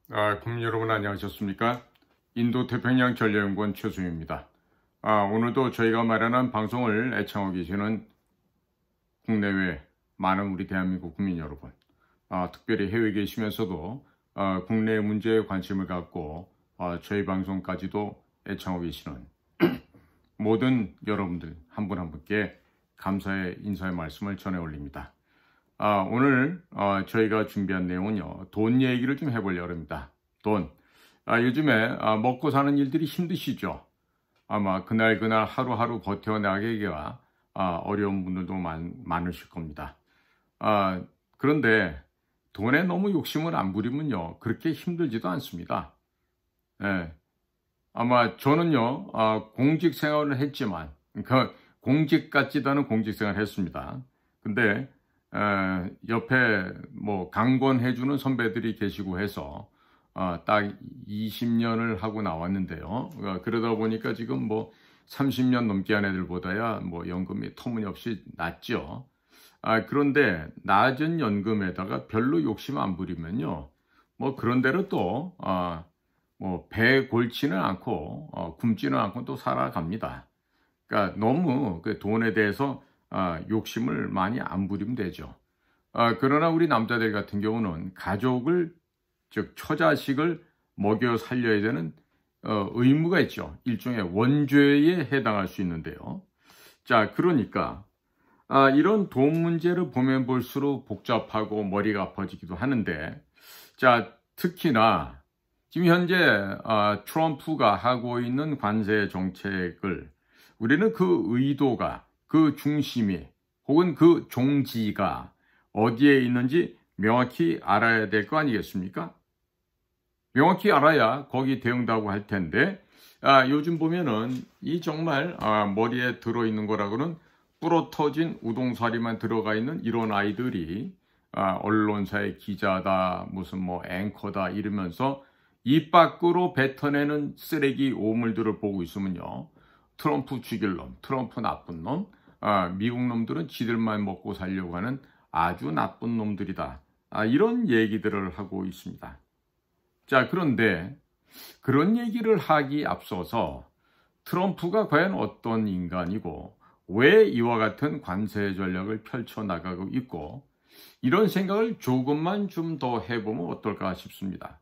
국민 여러분 안녕하셨습니까? 인도태평양 전략연구원 최수입니다. 오늘도 저희가 마련한 방송을 애청하고 계시는 국내외 많은 우리 대한민국 국민 여러분, 특별히 해외에 계시면서도 국내 문제에 관심을 갖고 저희 방송까지도 애청하고 계시는 모든 여러분들 한 분 한 분께 감사의 인사의 말씀을 전해 올립니다. 오늘 저희가 준비한 내용은요, 돈 얘기를 좀 해보려고 합니다. 돈. 요즘에 먹고 사는 일들이 힘드시죠? 아마 그날 하루하루 버텨나가기가 어려운 분들도 많으실 겁니다. 그런데 돈에 너무 욕심을 안 부리면요, 그렇게 힘들지도 않습니다. 예. 아마 저는요, 공직 생활을 했지만, 그러니까 공직 같지도 않은 공직 생활을 했습니다. 근데 옆에 뭐 강권해주는 선배들이 계시고 해서 딱 20년을 하고 나왔는데요. 그러다 보니까 지금 뭐 30년 넘게 한 애들보다야 뭐 연금이 터무니없이 낮죠. 그런데 낮은 연금에다가 별로 욕심 안 부리면요, 뭐 그런 대로 또 뭐 배 골치는 않고 굶지는 않고 또 살아갑니다. 그러니까 너무 그 돈에 대해서 욕심을 많이 안 부리면 되죠. 그러나 우리 남자들 같은 경우는 가족을, 즉 처자식을 먹여 살려야 되는 의무가 있죠. 일종의 원죄에 해당할 수 있는데요. 자, 그러니까 이런 돈 문제를 보면 볼수록 복잡하고 머리가 아파지기도 하는데, 자, 특히나 지금 현재 트럼프가 하고 있는 관세 정책을 우리는 그 의도가, 그 중심이 혹은 그 종지가 어디에 있는지 명확히 알아야 될 거 아니겠습니까? 명확히 알아야 거기 대응다고 할 텐데, 요즘 보면은 이 정말 머리에 들어있는 거라고는 부러터진 우동사리만 들어가 있는 이런 아이들이 언론사의 기자다, 무슨 뭐 앵커다 이러면서 입 밖으로 뱉어내는 쓰레기 오물들을 보고 있으면요, 트럼프 죽일 놈, 트럼프 나쁜 놈, 미국 놈들은 지들만 먹고 살려고 하는 아주 나쁜 놈들이다, 이런 얘기들을 하고 있습니다. 자, 그런데 그런 얘기를 하기 앞서서 트럼프가 과연 어떤 인간이고 왜 이와 같은 관세 전략을 펼쳐나가고 있고, 이런 생각을 조금만 좀 더 해보면 어떨까 싶습니다.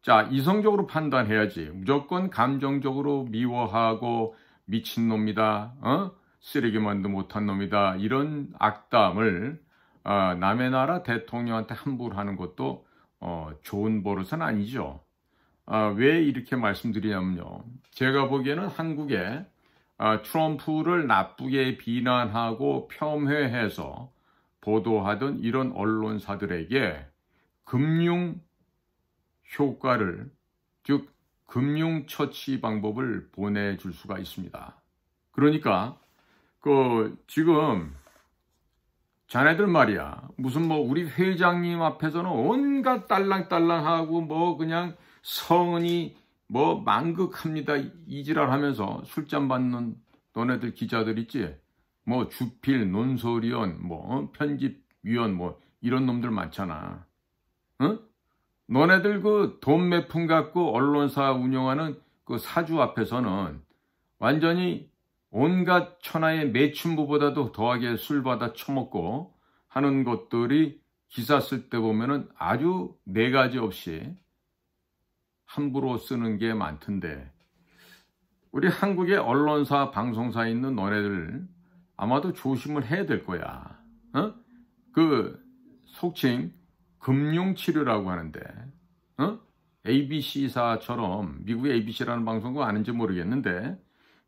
자, 이성적으로 판단해야지 무조건 감정적으로 미워하고 미친놈이다, 쓰레기만도 못한 놈이다, 이런 악담을 남의 나라 대통령한테 함부로 하는 것도 좋은 버릇은 아니죠. 왜 이렇게 말씀드리냐면요, 제가 보기에는 한국에 트럼프를 나쁘게 비난하고 폄훼해서 보도하던 이런 언론사들에게 금융 효과를, 즉 금융 처치 방법을 보내줄 수가 있습니다. 그러니까 지금 자네들 말이야, 무슨 뭐 우리 회장님 앞에서는 온갖 딸랑딸랑하고 뭐 그냥 성은이 뭐 만극합니다 이지랄 하면서 술잔 받는 너네들 기자들 있지, 뭐 주필, 논설위원, 뭐 편집위원, 뭐 이런 놈들 많잖아. 응? 너네들 그 돈 몇 푼 갖고 언론사 운영하는 그 사주 앞에서는 완전히 온갖 천하의 매춘부보다도 더하게 술 받아 처먹고 하는 것들이 기사 쓸 때 보면은 아주 네 가지 없이 함부로 쓰는 게 많던데, 우리 한국의 언론사, 방송사에 있는 너네들 아마도 조심을 해야 될 거야. 그 속칭 금융치료라고 하는데, ABC사처럼, 미국의 ABC라는 방송국 아는지 모르겠는데,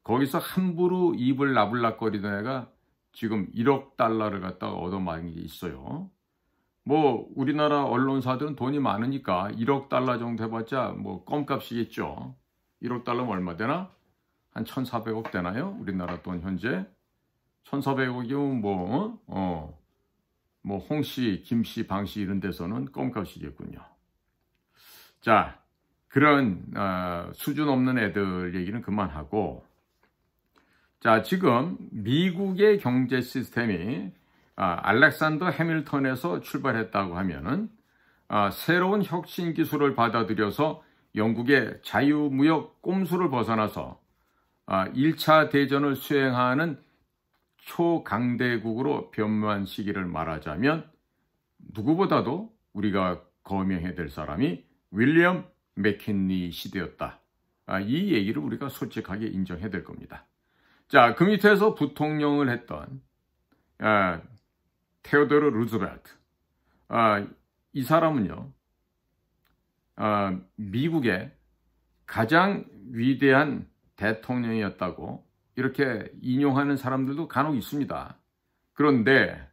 거기서 함부로 입을 나불락거리던 애가 지금 1억 달러를 갖다가 얻어맞은 게 있어요. 뭐 우리나라 언론사들은 돈이 많으니까 1억 달러 정도 해봤자 뭐 껌값이겠죠. 1억 달러면 얼마 되나? 한 1,400억 되나요? 우리나라 돈 현재 1,400억이면 뭐 홍씨, 김씨, 방씨 이런 데서는 껌값이겠군요. 자, 그런 수준 없는 애들 얘기는 그만하고, 자, 지금 미국의 경제 시스템이 알렉산더 해밀턴에서 출발했다고 하면은 새로운 혁신 기술을 받아들여서 영국의 자유무역 꼼수를 벗어나서 1차 대전을 수행하는 초강대국으로 변모한 시기를 말하자면 누구보다도 우리가 거명해야 될 사람이 윌리엄 맥킨리 시대였다. 이 얘기를 우리가 솔직하게 인정해야 될 겁니다. 자, 그 밑에서 부통령을 했던 테오도르 루즈벨트. 이 사람은요, 미국의 가장 위대한 대통령이었다고 이렇게 인용하는 사람들도 간혹 있습니다. 그런데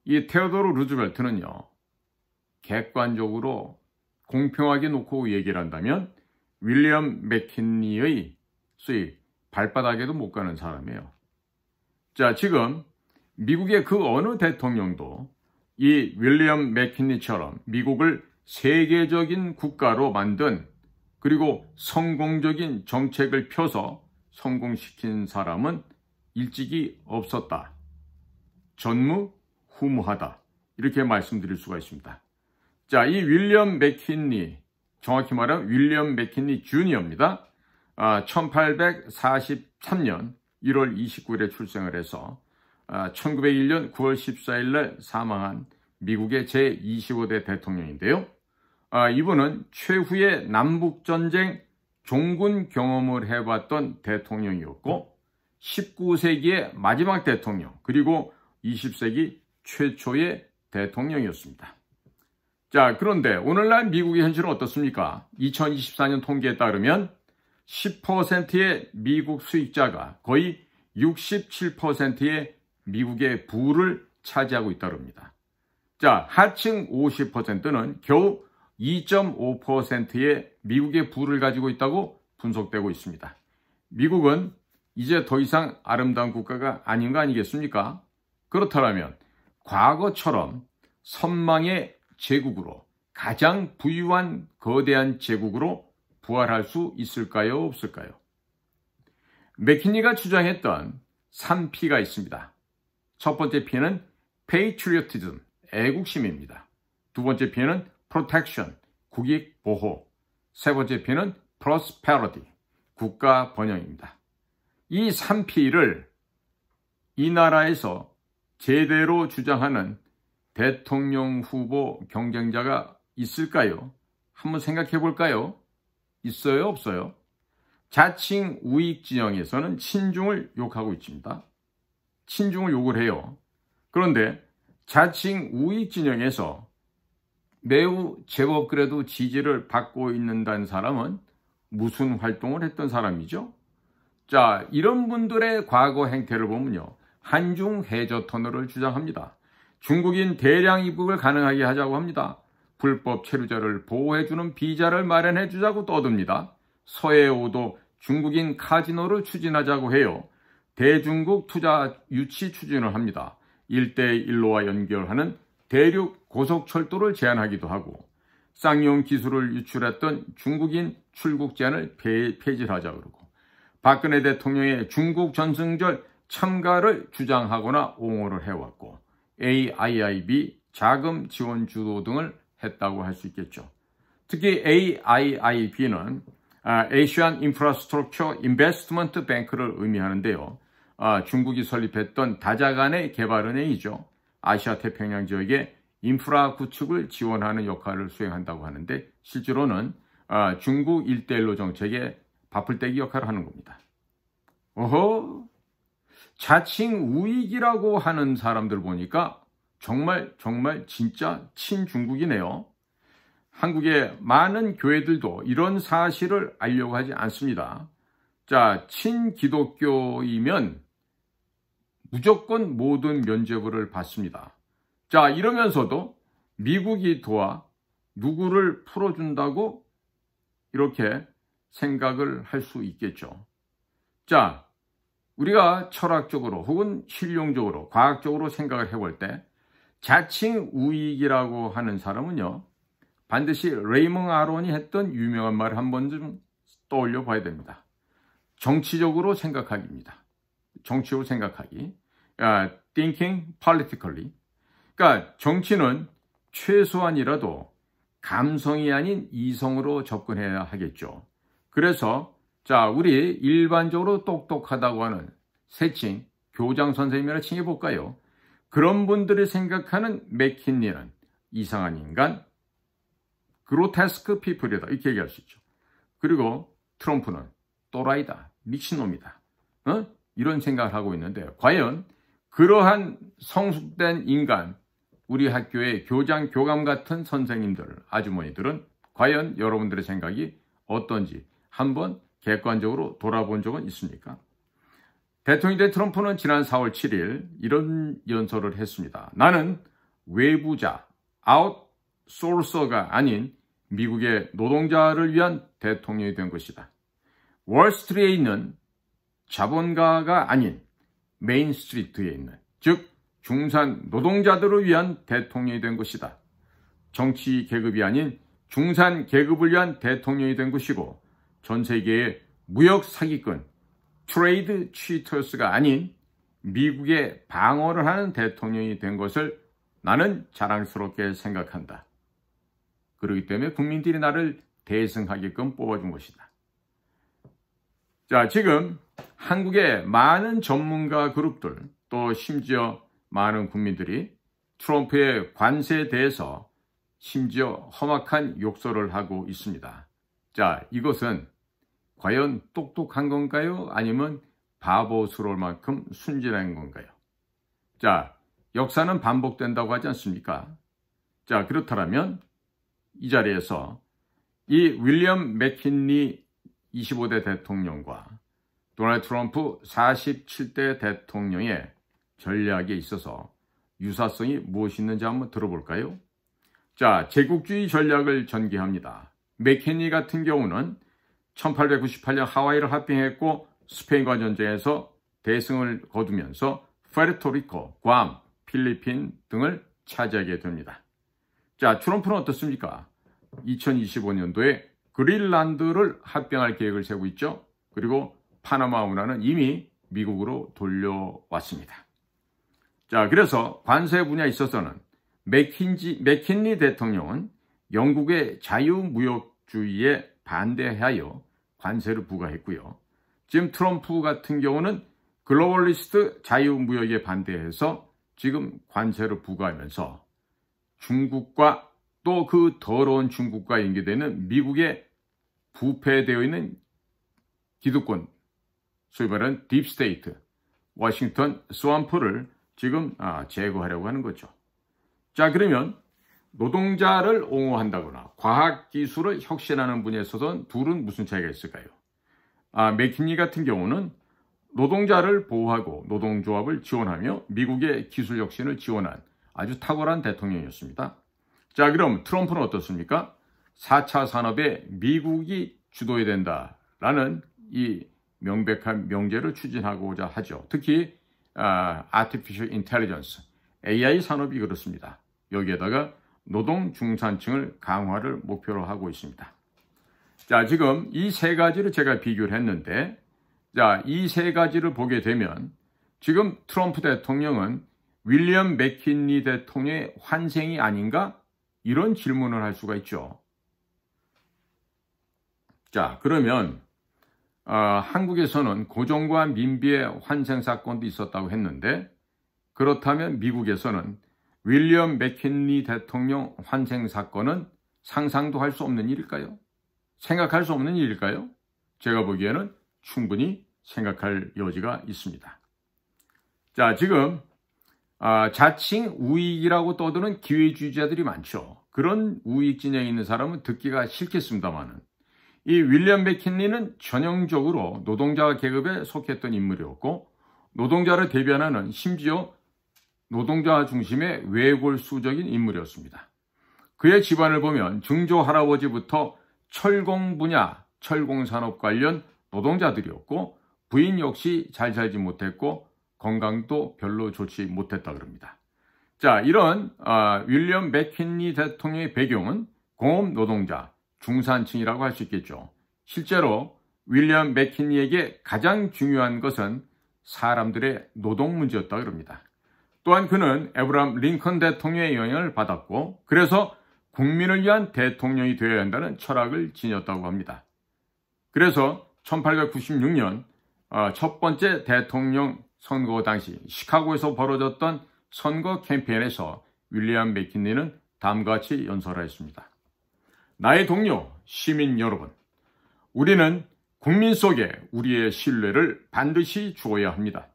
이 테오도르 루즈벨트는요, 객관적으로 공평하게 놓고 얘기를 한다면 윌리엄 맥킨리의 소위 발바닥에도 못 가는 사람이에요. 자, 지금 미국의 그 어느 대통령도 이 윌리엄 맥킨리처럼 미국을 세계적인 국가로 만든 그리고 성공적인 정책을 펴서 성공시킨 사람은 일찍이 없었다. 전무후무하다. 이렇게 말씀드릴 수가 있습니다. 자, 이 윌리엄 맥킨리, 정확히 말하면 윌리엄 맥킨리 주니어입니다. 1843년 1월 29일에 출생을 해서 1901년 9월 14일 날 사망한 미국의 제25대 대통령인데요. 이분은 최후의 남북전쟁 종군 경험을 해봤던 대통령이었고 19세기의 마지막 대통령 그리고 20세기 최초의 대통령이었습니다. 자, 그런데 오늘날 미국의 현실은 어떻습니까? 2024년 통계에 따르면 10%의 미국 수익자가 거의 67%의 미국의 부를 차지하고 있다릅니다. 자, 하층 50%는 겨우 2.5%의 미국의 부를 가지고 있다고 분석되고 있습니다. 미국은 이제 더 이상 아름다운 국가가 아닌 거 아니겠습니까? 그렇다면 과거처럼 선망의 제국으로 가장 부유한 거대한 제국으로 부활할 수 있을까요? 없을까요? 맥킨리가 주장했던 3P가 있습니다. 첫 번째 P는 patriotism, 애국심입니다. 두 번째 P는 protection, 국익 보호. 세 번째 P는 prosperity, 국가 번영입니다. 이 3P를 이 나라에서 제대로 주장하는 대통령 후보 경쟁자가 있을까요? 한번 생각해 볼까요? 있어요? 없어요? 자칭 우익 진영에서는 친중을 욕하고 있습니다. 친중을 욕을 해요. 그런데 자칭 우익 진영에서 매우 제법 그래도 지지를 받고 있는다는 사람은 무슨 활동을 했던 사람이죠? 자, 이런 분들의 과거 행태를 보면요, 한중 해저 터널을 주장합니다. 중국인 대량 입국을 가능하게 하자고 합니다. 불법 체류자를 보호해주는 비자를 마련해 주자고 떠듭니다. 서해오도 중국인 카지노를 추진하자고 해요. 대중국 투자 유치 추진을 합니다. 일대일로와 연결하는 대륙 고속철도를 제한하기도 하고 쌍용 기술을 유출했던 중국인 출국 제한을 폐지하자고 그러고 박근혜 대통령의 중국 전승절 참가를 주장하거나 옹호를 해왔고 AIIB 자금 지원 주도 등을 했다고 할 수 있겠죠. 특히 AIIB는 Asian Infrastructure Investment Bank를 의미하는데요. 중국이 설립했던 다자간의 개발은행이죠. 아시아 태평양 지역의 인프라 구축을 지원하는 역할을 수행한다고 하는데 실제로는 중국 1대1로 정책의 바풀떼기 역할을 하는 겁니다. 어허, 자칭 우익이라고 하는 사람들 보니까 정말 진짜 친중국이네요. 한국의 많은 교회들도 이런 사실을 알려고 하지 않습니다. 자, 친기독교이면 무조건 모든 면죄부를 받습니다. 자, 이러면서도 미국이 도와 누구를 풀어준다고 이렇게 생각을 할 수 있겠죠. 자, 우리가 철학적으로 혹은 실용적으로 과학적으로 생각을 해볼 때 자칭 우익이라고 하는 사람은요, 반드시 레이몽 아론이 했던 유명한 말을 한번 좀 떠올려 봐야 됩니다. 정치적으로 생각하기입니다. 정치적으로 생각하기. Thinking politically. 그러니까 정치는 최소한이라도 감성이 아닌 이성으로 접근해야 하겠죠. 그래서 자, 우리 일반적으로 똑똑하다고 하는 세칭, 교장 선생님이라 칭해볼까요? 그런 분들이 생각하는 맥킨리는 이상한 인간, 그로테스크 피플이다 이렇게 얘기할 수 있죠. 그리고 트럼프는 또라이다, 미친놈이다, 이런 생각을 하고 있는데 과연 그러한 성숙된 인간, 우리 학교의 교장, 교감 같은 선생님들, 아주머니들은 과연 여러분들의 생각이 어떤지 한번 객관적으로 돌아본 적은 있습니까? 대통령이 된 트럼프는 지난 4월 7일 이런 연설을 했습니다. 나는 외부자, 아웃소서가 아닌 미국의 노동자를 위한 대통령이 된 것이다. 월스트리트에 있는 자본가가 아닌 메인스트리트에 있는, 즉 중산 노동자들을 위한 대통령이 된 것이다. 정치 계급이 아닌 중산 계급을 위한 대통령이 된 것이고 전 세계의 무역 사기꾼, 트레이드 치터스가 아닌 미국의 방어를 하는 대통령이 된 것을 나는 자랑스럽게 생각한다. 그렇기 때문에 국민들이 나를 대승하게끔 뽑아준 것이다. 자, 지금 한국의 많은 전문가 그룹들, 또 심지어 많은 국민들이 트럼프의 관세에 대해서 심지어 험악한 욕설을 하고 있습니다. 자, 이것은 과연 똑똑한 건가요? 아니면 바보스러울 만큼 순진한 건가요? 자, 역사는 반복된다고 하지 않습니까? 자, 그렇다면 이 자리에서 이 윌리엄 맥킨리 25대 대통령과 도널드 트럼프 47대 대통령의 전략에 있어서 유사성이 무엇이 있는지 한번 들어볼까요? 자, 제국주의 전략을 전개합니다. 맥킨리 같은 경우는 1898년 하와이를 합병했고 스페인과 전쟁에서 대승을 거두면서 푸에르토리코, 괌, 필리핀 등을 차지하게 됩니다. 자, 트럼프는 어떻습니까? 2025년도에 그린란드를 합병할 계획을 세우고 있죠. 그리고 파나마 운하는 이미 미국으로 돌려왔습니다. 자, 그래서 관세 분야에 있어서는 맥킨리 대통령은 영국의 자유무역주의에 반대하여 관세를 부과했고요. 지금 트럼프 같은 경우는 글로벌리스트 자유무역에 반대해서 지금 관세를 부과하면서 중국과 또 그 더러운 중국과 연계되는 미국의 부패되어 있는 기득권, 소위 말하는 딥스테이트, 워싱턴 스왑프를 지금 제거하려고 하는 거죠. 자, 그러면 노동자를 옹호한다거나 과학기술을 혁신하는 분야에 있어서는 둘은 무슨 차이가 있을까요? 맥킨리 같은 경우는 노동자를 보호하고 노동조합을 지원하며 미국의 기술 혁신을 지원한 아주 탁월한 대통령이었습니다. 자, 그럼 트럼프는 어떻습니까? 4차 산업에 미국이 주도해야 된다라는 이 명백한 명제를 추진하고자 하죠. 특히 Artificial Intelligence, AI 산업이 그렇습니다. 여기에다가 노동 중산층을 강화를 목표로 하고 있습니다. 자, 지금 이 세 가지를 제가 비교를 했는데, 자, 이 세 가지를 보게 되면 지금 트럼프 대통령은 윌리엄 맥킨리 대통령의 환생이 아닌가? 이런 질문을 할 수가 있죠. 자, 그러면 한국에서는 고종과 민비의 환생 사건도 있었다고 했는데, 그렇다면 미국에서는 윌리엄 맥킨리 대통령 환생 사건은 상상도 할 수 없는 일일까요? 생각할 수 없는 일일까요? 제가 보기에는 충분히 생각할 여지가 있습니다. 자, 지금 자칭 우익이라고 떠드는 기회주의자들이 많죠. 그런 우익 진영에 있는 사람은 듣기가 싫겠습니다만은 이 윌리엄 맥킨리는 전형적으로 노동자 계급에 속했던 인물이었고 노동자를 대변하는 심지어 노동자 중심의 외골수적인 인물이었습니다. 그의 집안을 보면 증조 할아버지부터 철공 분야, 철공산업 관련 노동자들이었고 부인 역시 잘 살지 못했고 건강도 별로 좋지 못했다 그럽니다. 자, 이런 윌리엄 맥킨리 대통령의 배경은 공업 노동자, 중산층이라고 할 수 있겠죠. 실제로 윌리엄 맥킨리에게 가장 중요한 것은 사람들의 노동 문제였다 그럽니다. 또한 그는 에브라함 링컨 대통령의 영향을 받았고 그래서 국민을 위한 대통령이 되어야 한다는 철학을 지녔다고 합니다. 그래서 1896년 첫 번째 대통령 선거 당시 시카고에서 벌어졌던 선거 캠페인에서 윌리엄 맥킨리는 다음과 같이 연설하였습니다. 나의 동료, 시민 여러분, 우리는 국민 속에 우리의 신뢰를 반드시 주어야 합니다.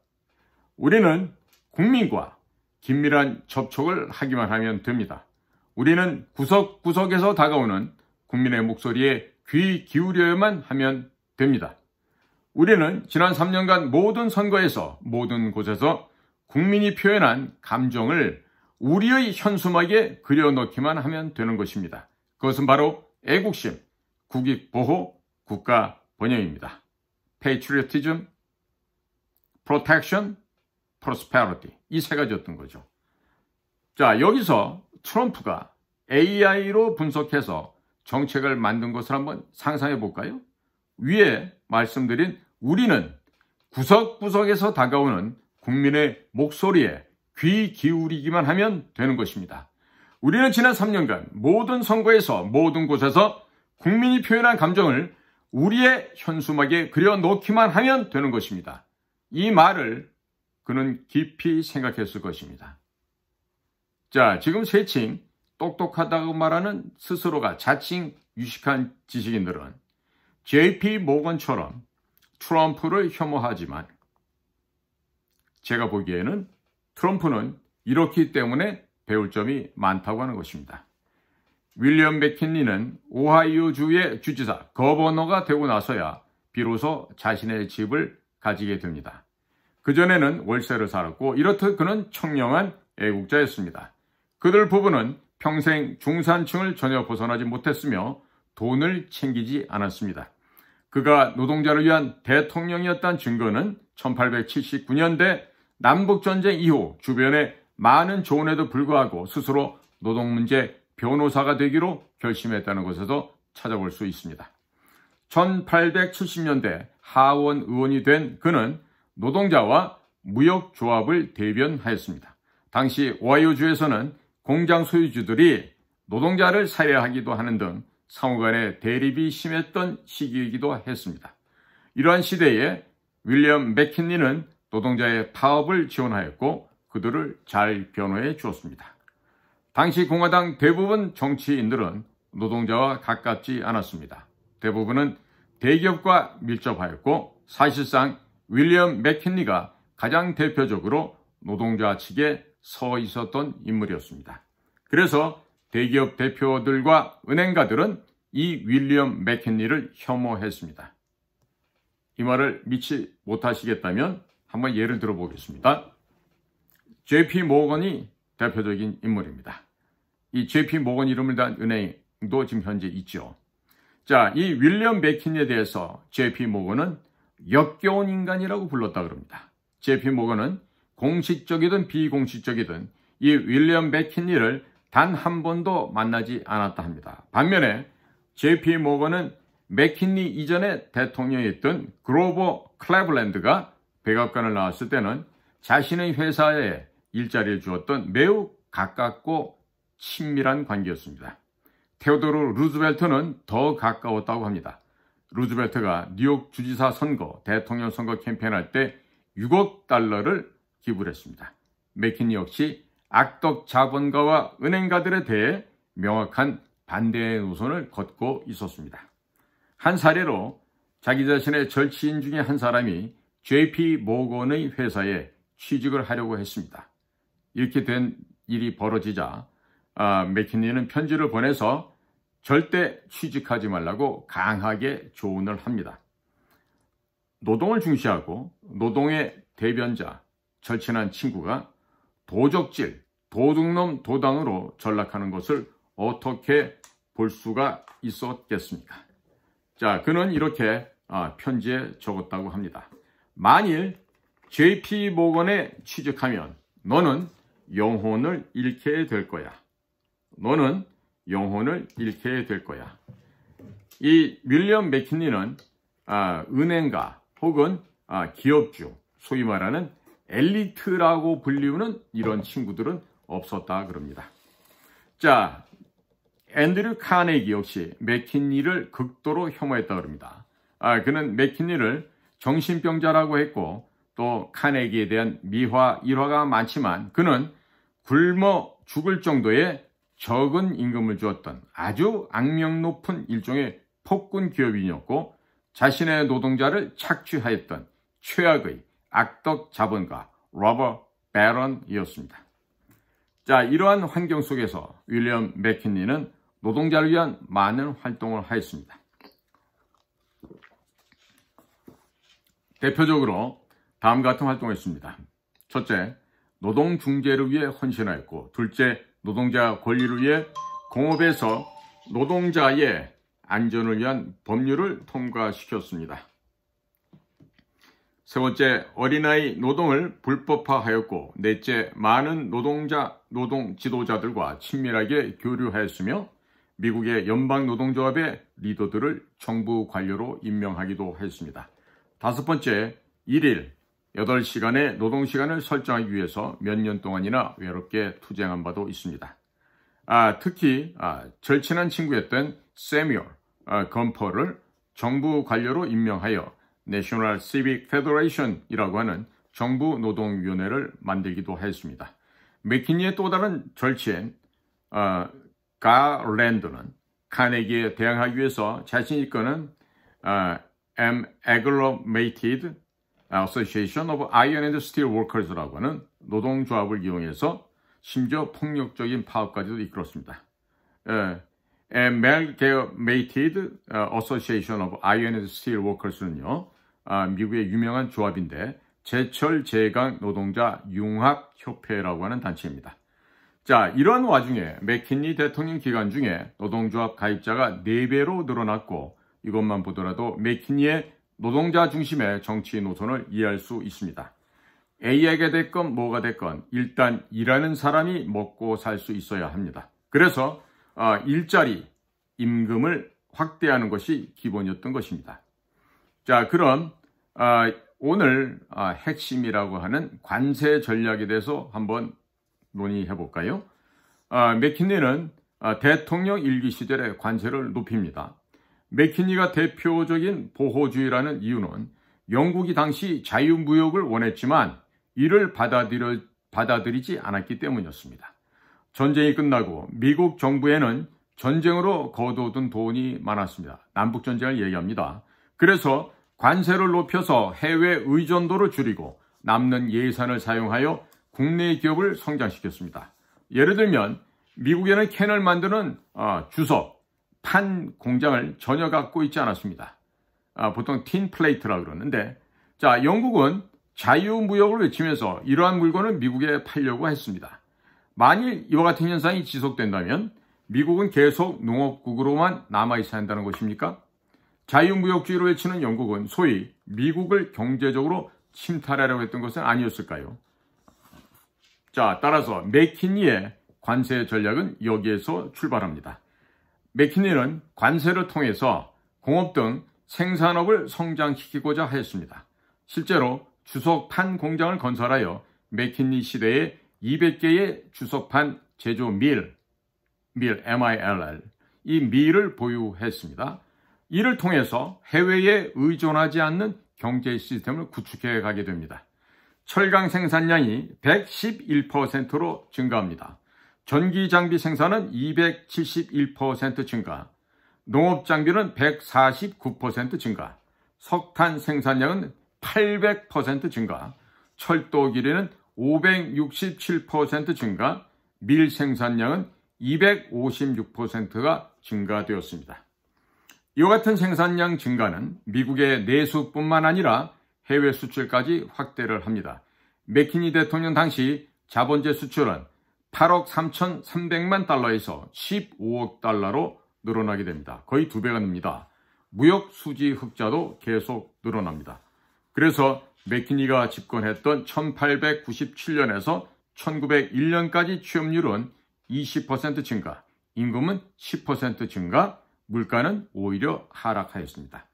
우리는 국민과 긴밀한 접촉을 하기만 하면 됩니다. 우리는 구석구석에서 다가오는 국민의 목소리에 귀 기울여야만 하면 됩니다. 우리는 지난 3년간 모든 선거에서 모든 곳에서 국민이 표현한 감정을 우리의 현수막에 그려넣기만 하면 되는 것입니다. 그것은 바로 애국심, 국익보호, 국가번영입니다. Patriotism, Protection, Prosperity 이 세 가지였던 거죠. 자, 여기서 트럼프가 AI로 분석해서 정책을 만든 것을 한번 상상해 볼까요? 위에 말씀드린 우리는 구석구석에서 다가오는 국민의 목소리에 귀 기울이기만 하면 되는 것입니다. 우리는 지난 3년간 모든 선거에서 모든 곳에서 국민이 표현한 감정을 우리의 현수막에 그려놓기만 하면 되는 것입니다. 이 말을 그는 깊이 생각했을 것입니다. 자, 지금 세칭 똑똑하다고 말하는 스스로가 자칭 유식한 지식인들은 JP 모건처럼 트럼프를 혐오하지만 제가 보기에는 트럼프는 이렇기 때문에 배울 점이 많다고 하는 것입니다. 윌리엄 맥킨리는 오하이오주의 주지사, 거버너가 되고 나서야 비로소 자신의 집을 가지게 됩니다. 그전에는 월세를 살았고 이렇듯 그는 청렴한 애국자였습니다. 그들 부부는 평생 중산층을 전혀 벗어나지 못했으며 돈을 챙기지 않았습니다. 그가 노동자를 위한 대통령이었다는 증거는 1879년대 남북전쟁 이후 주변에 많은 조언에도 불구하고 스스로 노동문제 변호사가 되기로 결심했다는 것에서 찾아볼 수 있습니다. 1870년대 하원 의원이 된 그는 노동자와 무역조합을 대변하였습니다. 당시 오하이오주에서는 공장 소유주들이 노동자를 살해하기도 하는 등 상호간의 대립이 심했던 시기이기도 했습니다. 이러한 시대에 윌리엄 맥킨리는 노동자의 파업을 지원하였고 그들을 잘 변호해 주었습니다. 당시 공화당 대부분 정치인들은 노동자와 가깝지 않았습니다. 대부분은 대기업과 밀접하였고 사실상 윌리엄 맥킨리가 가장 대표적으로 노동자 측에 서 있었던 인물이었습니다. 그래서 대기업 대표들과 은행가들은 이 윌리엄 맥킨리를 혐오했습니다. 이 말을 믿지 못하시겠다면 한번 예를 들어보겠습니다. JP 모건이 대표적인 인물입니다. 이 JP 모건 이름을 단 은행도 지금 현재 있죠. 자, 이 윌리엄 맥킨리에 대해서 JP 모건은 역겨운 인간이라고 불렀다 그럽니다. JP 모건은 공식적이든 비공식적이든 이 윌리엄 맥킨리를 단 한 번도 만나지 않았다 합니다. 반면에 JP 모건은 맥킨리 이전에 대통령이었던 그로버 클레블랜드가 백악관을 나왔을 때는 자신의 회사에 일자리를 주었던 매우 가깝고 친밀한 관계였습니다. 테오도르 루즈벨트는 더 가까웠다고 합니다. 루즈벨트가 뉴욕 주지사 선거, 대통령 선거 캠페인할 때 6억 달러를 기부를 했습니다. 맥킨리 역시 악덕 자본가와 은행가들에 대해 명확한 반대의 노선을 걷고 있었습니다. 한 사례로 자기 자신의 절친인 중에 한 사람이 JP 모건의 회사에 취직을 하려고 했습니다. 이렇게 된 일이 벌어지자 맥킨리는 편지를 보내서 절대 취직하지 말라고 강하게 조언을 합니다. 노동을 중시하고 노동의 대변자, 절친한 친구가 도적질, 도둑놈 도당으로 전락하는 것을 어떻게 볼 수가 있었겠습니까? 자, 그는 이렇게 편지에 적었다고 합니다. 만일 JP 모건에 취직하면 너는 영혼을 잃게 될 거야. 너는 영혼을 잃게 될 거야. 이 윌리엄 맥킨리는 은행가 혹은 기업주, 소위 말하는 엘리트라고 불리우는 이런 친구들은 없었다 그럽니다. 자, 앤드류 카네기 역시 맥킨리를 극도로 혐오했다고 합니다. 그는 맥킨리를 정신병자라고 했고 또 카네기에 대한 미화, 일화가 많지만 그는 굶어 죽을 정도의 적은 임금을 주었던 아주 악명 높은 일종의 폭군 기업인이었고 자신의 노동자를 착취하였던 최악의 악덕 자본가 로버트 배런이었습니다. 자, 이러한 환경 속에서 윌리엄 맥킨리는 노동자를 위한 많은 활동을 하였습니다. 대표적으로 다음 같은 활동을 했습니다. 첫째, 노동 중재를 위해 헌신하였고, 둘째, 노동자 권리를 위해 공업에서 노동자의 안전을 위한 법률을 통과시켰습니다. 세 번째, 어린아이 노동을 불법화하였고, 넷째, 많은 노동 지도자들과 친밀하게 교류하였으며 미국의 연방노동조합의 리더들을 정부 관료로 임명하기도 했습니다. 다섯 번째, 1일 8시간의 노동시간을 설정하기 위해서 몇 년 동안이나 외롭게 투쟁한 바도 있습니다. 특히 절친한 친구였던 세뮤얼 검퍼를 정부 관료로 임명하여 National Civic Federation이라고 하는 정부 노동위원회를 만들기도 했습니다. 맥킨리의 또 다른 절친 가랜드는 카네기에 대항하기 위해서 자신이 이끄는 Amalgamated Association of Iron and Steel Workers라고 하는 노동조합을 이용해서 심지어 폭력적인 파업까지도 이끌었습니다. Amalgamated Association of Iron and Steel Workers는요, 미국의 유명한 조합인데 제철 제강 노동자 융합협회라고 하는 단체입니다. 자, 이런 와중에 맥킨리 대통령 기간 중에 노동조합 가입자가 4배로 늘어났고 이것만 보더라도 맥킨리의 노동자 중심의 정치 노선을 이해할 수 있습니다. A에게 됐건 뭐가 됐건 일단 일하는 사람이 먹고 살 수 있어야 합니다. 그래서 일자리, 임금을 확대하는 것이 기본이었던 것입니다. 자, 그럼 오늘 핵심이라고 하는 관세 전략에 대해서 한번 논의해 볼까요? 맥킨리는 대통령 일기 시절에 관세를 높입니다. 맥킨리가 대표적인 보호주의라는 이유는 영국이 당시 자유무역을 원했지만 이를 받아들이지 않았기 때문이었습니다. 전쟁이 끝나고 미국 정부에는 전쟁으로 거둬둔 돈이 많았습니다. 남북전쟁을 얘기합니다. 그래서 관세를 높여서 해외 의존도를 줄이고 남는 예산을 사용하여 국내 기업을 성장시켰습니다. 예를 들면 미국에는 캔을 만드는 주석, 판 공장을 전혀 갖고 있지 않았습니다. 보통 틴 플레이트라고 그러는데, 자, 영국은 자유무역을 외치면서 이러한 물건을 미국에 팔려고 했습니다. 만일 이와 같은 현상이 지속된다면 미국은 계속 농업국으로만 남아있어야 한다는 것입니까? 자유무역주의를 외치는 영국은 소위 미국을 경제적으로 침탈하려고 했던 것은 아니었을까요? 자, 따라서 맥킨리의 관세 전략은 여기에서 출발합니다. 맥킨리는 관세를 통해서 공업 등 생산업을 성장시키고자 하였습니다. 실제로 주석판 공장을 건설하여 맥킨리 시대에 200개의 주석판 제조 밀, MILL, 이 밀을 보유했습니다. 이를 통해서 해외에 의존하지 않는 경제 시스템을 구축해 가게 됩니다. 철강 생산량이 111%로 증가합니다. 전기 장비 생산은 271% 증가, 농업 장비는 149% 증가, 석탄 생산량은 800% 증가, 철도 기뢰는 567% 증가, 밀 생산량은 256%가 증가되었습니다. 이와 같은 생산량 증가는 미국의 내수뿐만 아니라 해외 수출까지 확대를 합니다. 맥킨리 대통령 당시 자본재 수출은 8억 3,300만 달러에서 15억 달러로 늘어나게 됩니다. 거의 2배가 늡니다. 무역 수지 흑자도 계속 늘어납니다. 그래서 맥킨리가 집권했던 1897년에서 1901년까지 취업률은 20% 증가, 임금은 10% 증가, 물가는 오히려 하락하였습니다.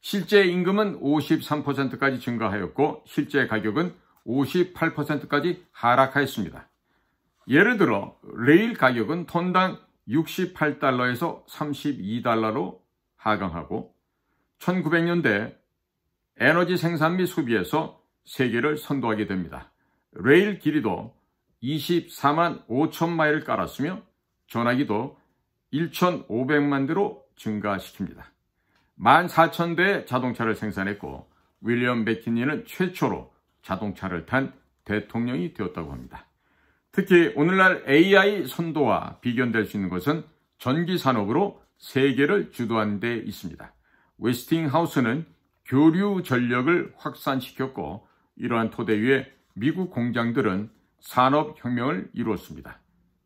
실제 임금은 53%까지 증가하였고 실제 가격은 58%까지 하락하였습니다. 예를 들어 레일 가격은 톤당 68달러에서 32달러로 하강하고 1900년대 에너지 생산 및 소비에서 세계를 선도하게 됩니다. 레일 길이도 24만 5천 마일을 깔았으며 전화기도 1,500만 대로 증가시킵니다. 14,000대의 자동차를 생산했고 윌리엄 맥키니는 최초로 자동차를 탄 대통령이 되었다고 합니다. 특히 오늘날 AI 선도와 비견될 수 있는 것은 전기 산업으로 세계를 주도하는 데 있습니다. 웨스팅하우스는 교류 전력을 확산시켰고 이러한 토대 위에 미국 공장들은 산업혁명을 이루었습니다.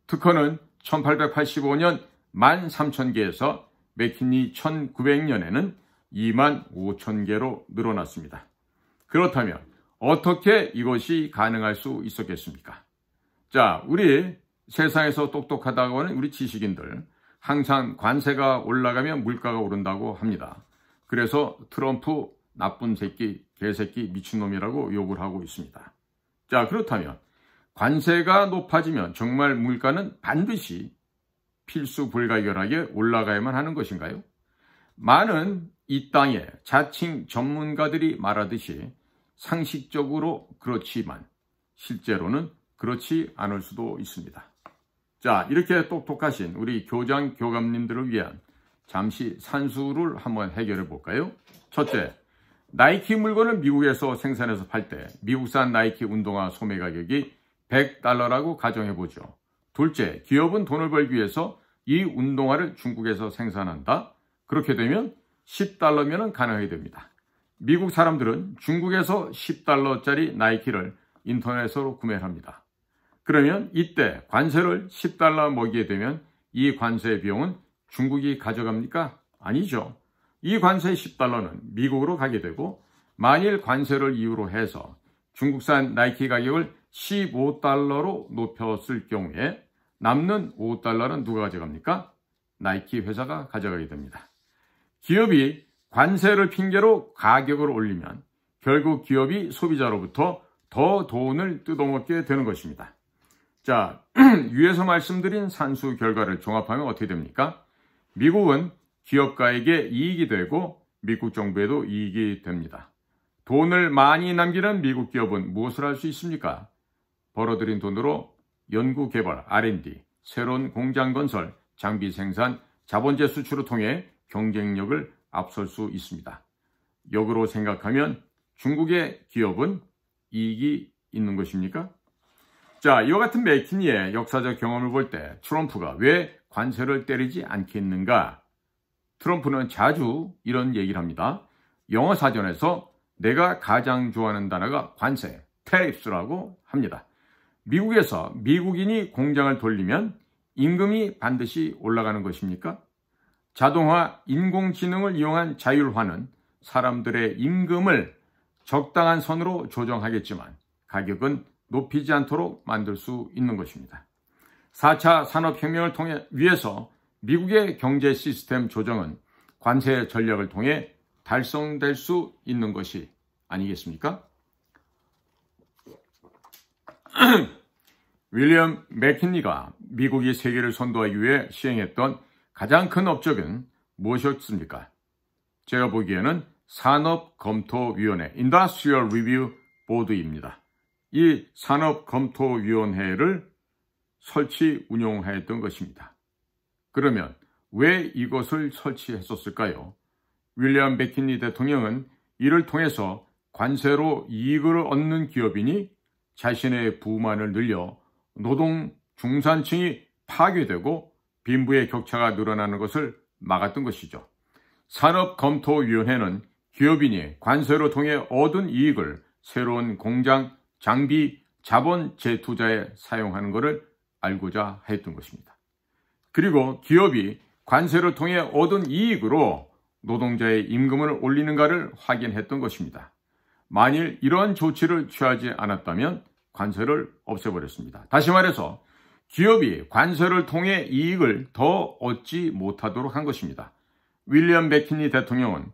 특허는 1885년 13,000개에서 맥키니 1900년에는 25,000개로 늘어났습니다. 그렇다면 어떻게 이것이 가능할 수 있었겠습니까? 자, 우리 세상에서 똑똑하다고 하는 우리 지식인들 항상 관세가 올라가면 물가가 오른다고 합니다. 그래서 트럼프 나쁜 새끼, 개새끼, 미친놈이라고 욕을 하고 있습니다. 자, 그렇다면 관세가 높아지면 정말 물가는 반드시 필수 불가결하게 올라가야만 하는 것인가요? 많은 이 땅의 자칭 전문가들이 말하듯이 상식적으로 그렇지만 실제로는 그렇지 않을 수도 있습니다. 자, 이렇게 똑똑하신 우리 교장, 교감님들을 위한 잠시 산수를 한번 해결해 볼까요? 첫째, 나이키 물건을 미국에서 생산해서 팔 때 미국산 나이키 운동화 소매 가격이 $100라고 가정해 보죠. 둘째, 기업은 돈을 벌기 위해서 이 운동화를 중국에서 생산한다. 그렇게 되면 $10면 가능하게 됩니다. 미국 사람들은 중국에서 $10짜리 나이키를 인터넷으로 구매를 합니다. 그러면 이때 관세를 $10 먹이게 되면 이 관세 비용은 중국이 가져갑니까? 아니죠. 이 관세 $10는 미국으로 가게 되고 만일 관세를 이유로 해서 중국산 나이키 가격을 $15로 높였을 경우에 남는 $5는 누가 가져갑니까? 나이키 회사가 가져가게 됩니다. 기업이 관세를 핑계로 가격을 올리면 결국 기업이 소비자로부터 더 돈을 뜯어먹게 되는 것입니다. 자, 위에서 말씀드린 산수 결과를 종합하면 어떻게 됩니까? 미국은 기업가에게 이익이 되고 미국 정부에도 이익이 됩니다. 돈을 많이 남기는 미국 기업은 무엇을 할 수 있습니까? 벌어들인 돈으로 연구개발, R&D, 새로운 공장 건설, 장비 생산, 자본재 수출을 통해 경쟁력을 앞설 수 있습니다. 역으로 생각하면 중국의 기업은 이익이 있는 것입니까? 자, 이와 같은 맥키니의 역사적 경험을 볼 때 트럼프가 왜 관세를 때리지 않겠는가? 트럼프는 자주 이런 얘기를 합니다. 영어 사전에서 내가 가장 좋아하는 단어가 관세, tariffs라고 합니다. 미국에서 미국인이 공장을 돌리면 임금이 반드시 올라가는 것입니까? 자동화, 인공지능을 이용한 자율화는 사람들의 임금을 적당한 선으로 조정하겠지만 가격은 높이지 않도록 만들 수 있는 것입니다. 4차 산업혁명을 통해 위해서 미국의 경제 시스템 조정은 관세 전략을 통해 달성될 수 있는 것이 아니겠습니까? 윌리엄 맥키니가 미국이 세계를 선도하기 위해 시행했던 가장 큰 업적은 무엇이었습니까? 제가 보기에는 산업검토위원회 Industrial Review Board입니다. 이 산업검토위원회를 설치 운영하였던 것입니다. 그러면 왜 이것을 설치했었을까요? 윌리엄 맥키니 대통령은 이를 통해서 관세로 이익을 얻는 기업인이 자신의 부만을 늘려 노동 중산층이 파괴되고 빈부의 격차가 늘어나는 것을 막았던 것이죠. 산업검토위원회는 기업인이 관세로 통해 얻은 이익을 새로운 공장, 장비, 자본 재투자에 사용하는 것을 알고자 했던 것입니다. 그리고 기업이 관세를 통해 얻은 이익으로 노동자의 임금을 올리는가를 확인했던 것입니다. 만일 이러한 조치를 취하지 않았다면 관세를 없애버렸습니다. 다시 말해서 기업이 관세를 통해 이익을 더 얻지 못하도록 한 것입니다. 윌리엄 맥키니 대통령은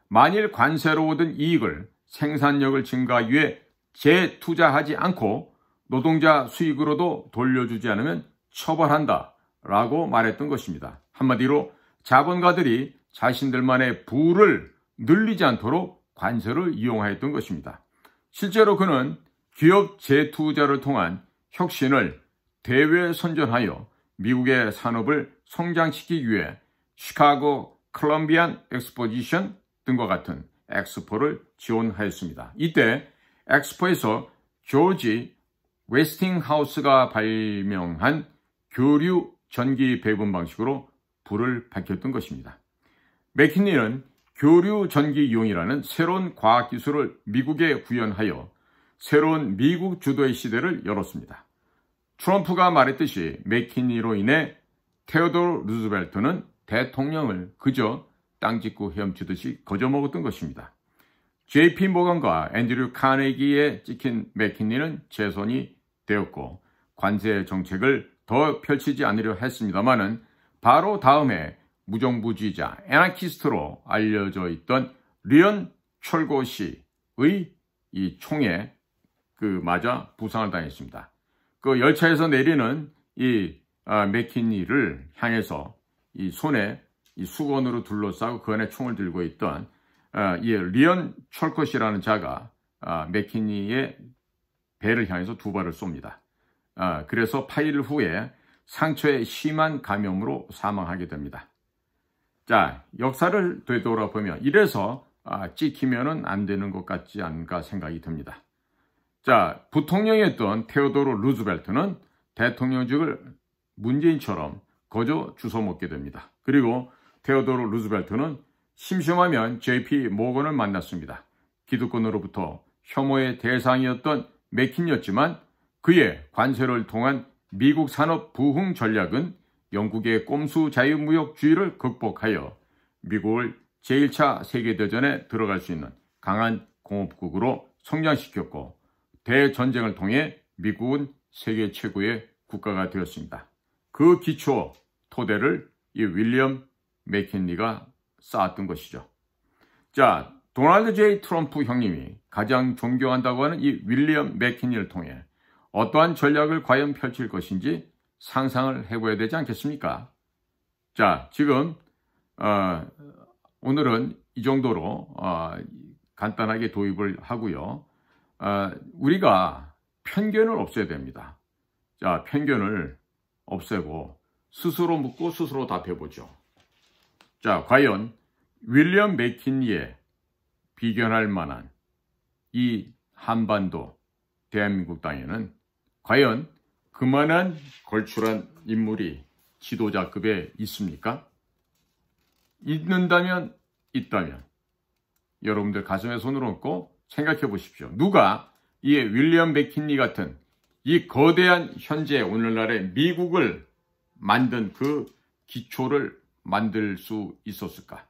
만일 관세로 얻은 이익을 생산력을 증가하기 위해 재투자하지 않고 노동자 수익으로도 돌려주지 않으면 처벌한다 라고 말했던 것입니다. 한마디로 자본가들이 자신들만의 부를 늘리지 않도록 관세를 이용하였던 것입니다. 실제로 그는 기업 재투자를 통한 혁신을 대외선전하여 미국의 산업을 성장시키기 위해 시카고 컬럼비안 엑스포지션 등과 같은 엑스포를 지원하였습니다. 이때 엑스포에서 조지 웨스팅하우스가 발명한 교류 전기 배분 방식으로 불을 밝혔던 것입니다. 맥킨리는 교류 전기 이용이라는 새로운 과학기술을 미국에 구현하여 새로운 미국 주도의 시대를 열었습니다. 트럼프가 말했듯이 맥킨리로 인해 테오도르 루즈벨트는 대통령을 그저 땅짓고 헤엄치듯이 거저먹었던 것입니다. JP 모건과 앤드류 카네기에 찍힌 맥킨리는 재선이 되었고 관세 정책을 더 펼치지 않으려 했습니다마는 바로 다음에 무정부주의자 애나키스트로 알려져 있던 리언 철고 씨의 이 총에 맞아 부상을 당했습니다. 그 열차에서 내리는 이 맥킨리를 향해서 이 손에 이 수건으로 둘러싸고 그 안에 총을 들고 있던 이 리언 철컷이라는 자가 맥킨리의 배를 향해서 두 발을 쏩니다. 그래서 8일 후에 상처에 심한 감염으로 사망하게 됩니다. 자, 역사를 되돌아보면 이래서 찍히면은 안 되는 것 같지 않은가 생각이 듭니다. 자, 부통령이었던 테오도르 루즈벨트는 대통령직을 문재인처럼 거저 주워먹게 됩니다. 그리고 테오도르 루즈벨트는 심심하면 JP 모건을 만났습니다. 기득권으로부터 혐오의 대상이었던 맥킨리였지만 그의 관세를 통한 미국 산업 부흥 전략은 영국의 꼼수 자유무역주의를 극복하여 미국을 제1차 세계대전에 들어갈 수 있는 강한 공업국으로 성장시켰고 대전쟁을 통해 미국은 세계 최고의 국가가 되었습니다. 그 기초 토대를 이 윌리엄 맥킨리가 쌓았던 것이죠. 자, 도널드 J. 트럼프 형님이 가장 존경한다고 하는 이 윌리엄 맥킨리를 통해 어떠한 전략을 과연 펼칠 것인지 상상을 해봐야 되지 않겠습니까? 자, 지금 오늘은 이 정도로 간단하게 도입을 하고요. 우리가 편견을 없애야 됩니다. 자, 편견을 없애고 스스로 묻고 스스로 답해보죠. 자, 과연 윌리엄 맥킨리에 비견할 만한 이 한반도 대한민국 땅에는 과연 그만한 걸출한 인물이 지도자급에 있습니까? 있는다면 있다면 여러분들 가슴에 손을 얹고 생각해 보십시오. 누가 이 윌리엄 맥킨리 같은 이 거대한 현재 오늘날의 미국을 만든 그 기초를 만들 수 있었을까?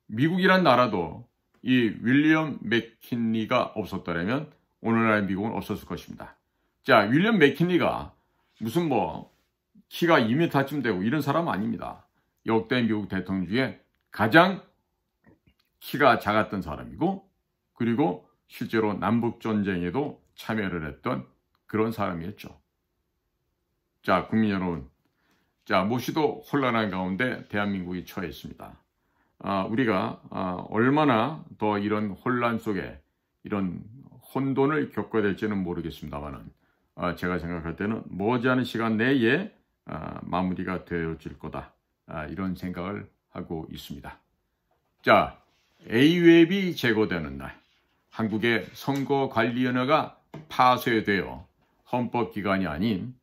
미국이란 나라도 이 윌리엄 맥킨리가 없었더라면 오늘날의 미국은 없었을 것입니다. 자, 윌리엄 맥킨리가 무슨 키가 2m쯤 되고 이런 사람 아닙니다. 역대 미국 대통령 중에 가장 키가 작았던 사람이고 그리고 실제로 남북전쟁에도 참여를 했던 그런 사람이었죠. 자, 국민 여러분. 자, 무엇이도 혼란한 가운데 대한민국이 처해 있습니다. 우리가 얼마나 더 이런 혼란 속에 이런 혼돈을 겪어야 될지는 모르겠습니다만 제가 생각할 때는 머지않은 시간 내에 마무리가 되어질 거다. 이런 생각을 하고 있습니다. 자, A웹이 제거되는 날 한국의 선거관리위원회가 파쇄되어 헌법기관이 아닌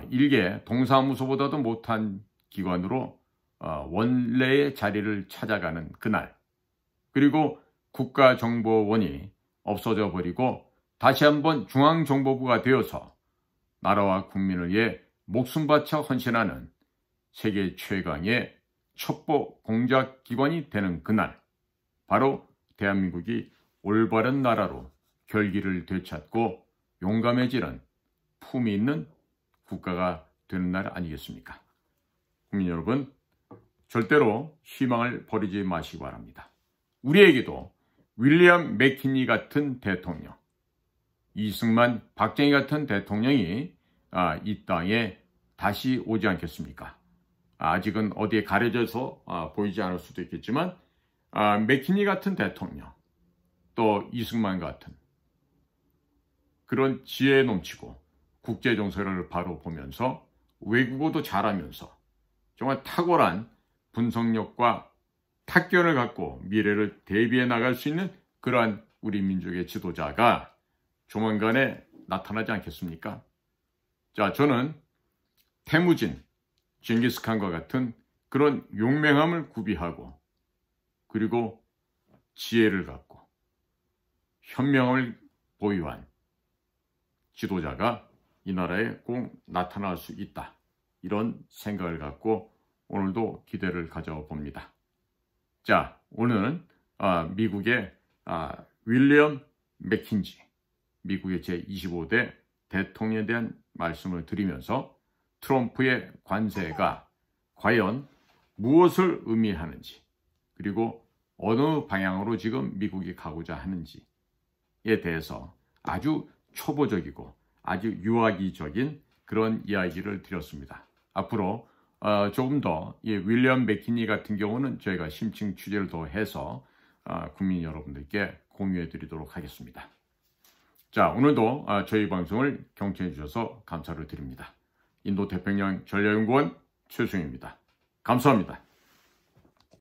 일개 동사무소보다도 못한 기관으로 원래의 자리를 찾아가는 그날, 그리고 국가정보원이 없어져 버리고 다시 한번 중앙정보부가 되어서 나라와 국민을 위해 목숨 바쳐 헌신하는 세계 최강의 첩보 공작기관이 되는 그날, 바로 대한민국이 올바른 나라로 결기를 되찾고 용감해지는 품이 있는 국가가 되는 날 아니겠습니까? 국민 여러분, 절대로 희망을 버리지 마시기 바랍니다. 우리에게도 윌리엄 맥킨리 같은 대통령, 이승만, 박정희 같은 대통령이 이 땅에 다시 오지 않겠습니까? 아직은 어디에 가려져서 보이지 않을 수도 있겠지만 맥키니 같은 대통령, 또 이승만 같은 그런 지혜 넘치고 국제 정세를 바로 보면서 외국어도 잘하면서 정말 탁월한 분석력과 탁견을 갖고 미래를 대비해 나갈 수 있는 그러한 우리 민족의 지도자가 조만간에 나타나지 않겠습니까? 자, 저는 태무진, 징기스칸과 같은 그런 용맹함을 구비하고 그리고 지혜를 갖고 현명함을 보유한 지도자가 이 나라에 꼭 나타날 수 있다. 이런 생각을 갖고 오늘도 기대를 가져봅니다. 자, 오늘은 미국의 윌리엄 맥킨지, 미국의 제25대 대통령에 대한 말씀을 드리면서 트럼프의 관세가 과연 무엇을 의미하는지, 그리고 어느 방향으로 지금 미국이 가고자 하는지에 대해서 아주 초보적이고 아주 유아기적인 그런 이야기를 드렸습니다. 앞으로 조금 더 이 윌리엄 맥키니 같은 경우는 저희가 심층 취재를 더 해서 국민 여러분들께 공유해 드리도록 하겠습니다. 자, 오늘도 저희 방송을 경청해 주셔서 감사를 드립니다. 인도 태평양 전략연구원 최수영입니다. 감사합니다.